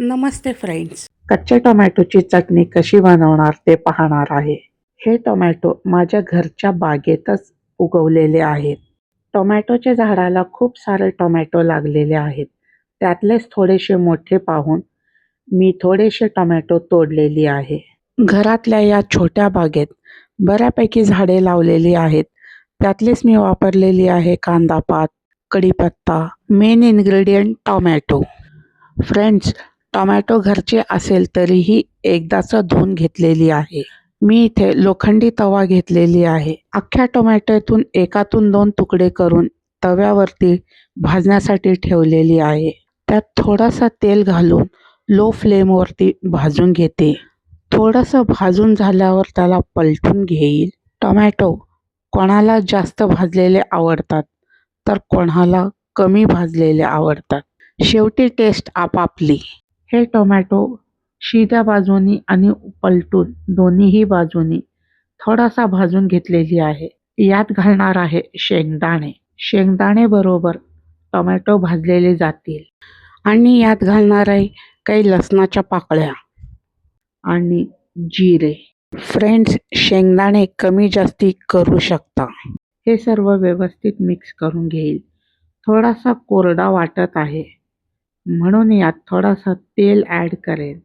नमस्ते friends, कच्च्या टोमॅटोची चटणी कशी बनवणार ते पाहणार आहे. हे टोमॅटो माझ्या घरच्या बागेतच उगवलेले आहेत. टोमॅटोच्या झाडाला खूप सारे टोमॅटो लागलेले आहेत. त्यातलेच थोडेसे मोठे पाहून मी थोडेसे टोमॅटो तोडलेली आहे. घरातल्या या छोट्या बागेत बऱ्यापैकी झाडे लावलेली आहेत. त्यातलेच मी वापरलेली आहे कांदापात, कढीपत्ता, main ingredient tomato. Friends, tomato घरचे असेल तरीही एकदाच धुवून घेतलेली आहे. मी इथे लोखंडी तवा घेतलेली आहे. अख्ख्या टोमॅटोतून एकातून 2 तुकडे करून तव्यावरती भाजण्यासाठी ठेवलेली आहे. त्यात थोडासा तेल घालून लो फ्लेमवरती भाजून घेते. थोडंसं भाजून झाल्यावर त्याला पलटून घेईल. टोमॅटो कोणाला जास्त भाजलेले आवडतात तर कोणाला कमी भाजलेले आवडतात. शेवटी टेस्ट आपापली. हे टोमॅटो शिध्या बाजूनी आणि पलटून दोन्हीही बाजूनी थोडासा भाजून घेतलेली आहे. यात घालणार आहे शेंगदाणे. शेंगदाणे बरोबर टोमॅटो भाजलेले जातील. आणि यात घालणार आहे काही लसणाच्या पाकळ्या आणि जिरे. फ्रेंड्स, शेंगदाणे कमी जास्ती करू शकता. हे सर्व व्यवस्थित मिक्स करून घेईल. थोडासा कोरडा वाटत आहे म्हणून यात थोडासा तेल ॲड करेल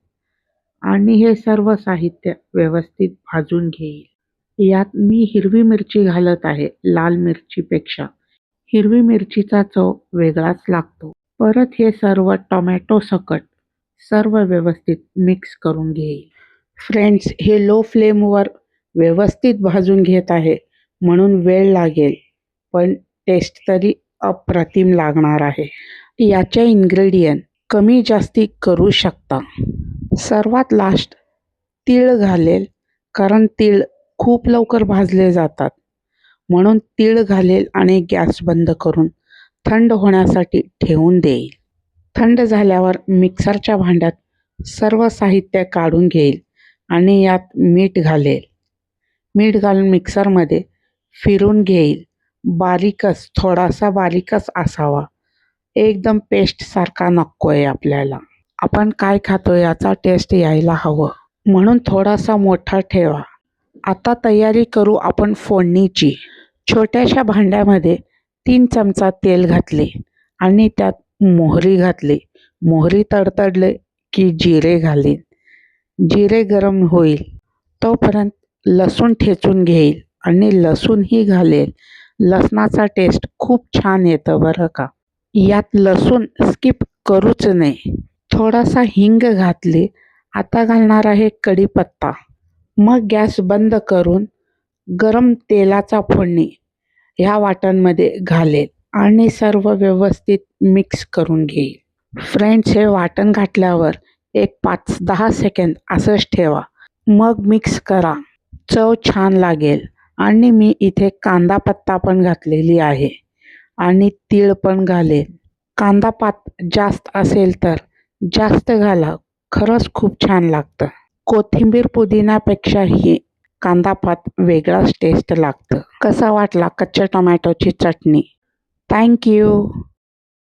आणि हे सर्व साहित्य व्यवस्थित भाजून घेईल. यात मी हिरवी मिरची घालत आहे लाल मिरचीपेक्षा. हिरवी मिरचीचा चव वेगळाच लागतो. परत हे सर्व टोमॅटो सकट सर्व व्यवस्थित मिक्स करून घेईल. फ्रेंड्स, हे लो फ्लेमवर व्यवस्थित भाजून घेत आहे म्हणून वेळ लागेल, पण टेस्ट तरी अप्रतिम लागणार आहे. याचे इन्ग्रेडियंट कमी जास्ती करू शकता. सर्वात लास्ट तीळ घालेल, कारण तीळ खूप लवकर भाजले जातात म्हणून तीळ घालेल आणि गॅस बंद करून थंड होण्यासाठी ठेवून देईल. थंड झाल्यावर मिक्सरच्या भांड्यात सर्व साहित्य काढून घेईल आणि यात मीठ घालेल. मीठ घालून मिक्सरमध्ये फिरून घेईल. थोडासा बारीकच असावा. एकदम पेस्ट सारखा नको आहे आपल्याला. आपण काय खातो याचा टेस्ट यायला हवं म्हणून थोडासा मोठा ठेवा. आता तयारी करू आपण फोडणीची. छोट्याशा भांड्यामध्ये 3 चमचा तेल घातले आणि त्यात मोहरी घातली. मोहरी तडतडले की जिरे घालीन. जिरे गरम होईल तोपर्यंत लसूण ठेचून घेईल आणि लसूणही घालेल. लसणाचा टेस्ट खूप छान येतं बरं का. यात लसूण स्किप करूच नये. थोडासा हिंग घातली. आता घालणार आहे कढीपत्ता. मग गॅस बंद करून गरम तेलाचा फोडणी ह्या वाटणमध्ये घालेल आणि सर्व व्यवस्थित मिक्स करून घेईल. फ्रेंड्स, हे वाटण घातल्यावर एक 5-10 सेकंद असंच ठेवा. मग मिक्स करा. चव छान लागेल. आणि मी इथे कांदापत्ता पण घातलेली आहे आणि तीळ पण घालेल. कांदापात जास्त असेल तर जास्त घाला. खरंच खूप छान लागतं. कोथिंबीर पुदिनापेक्षाही कांदापात वेगळाच टेस्ट लागतं. कसा वाटला कच्च्या टोमॅटोची चटणी? Thank you.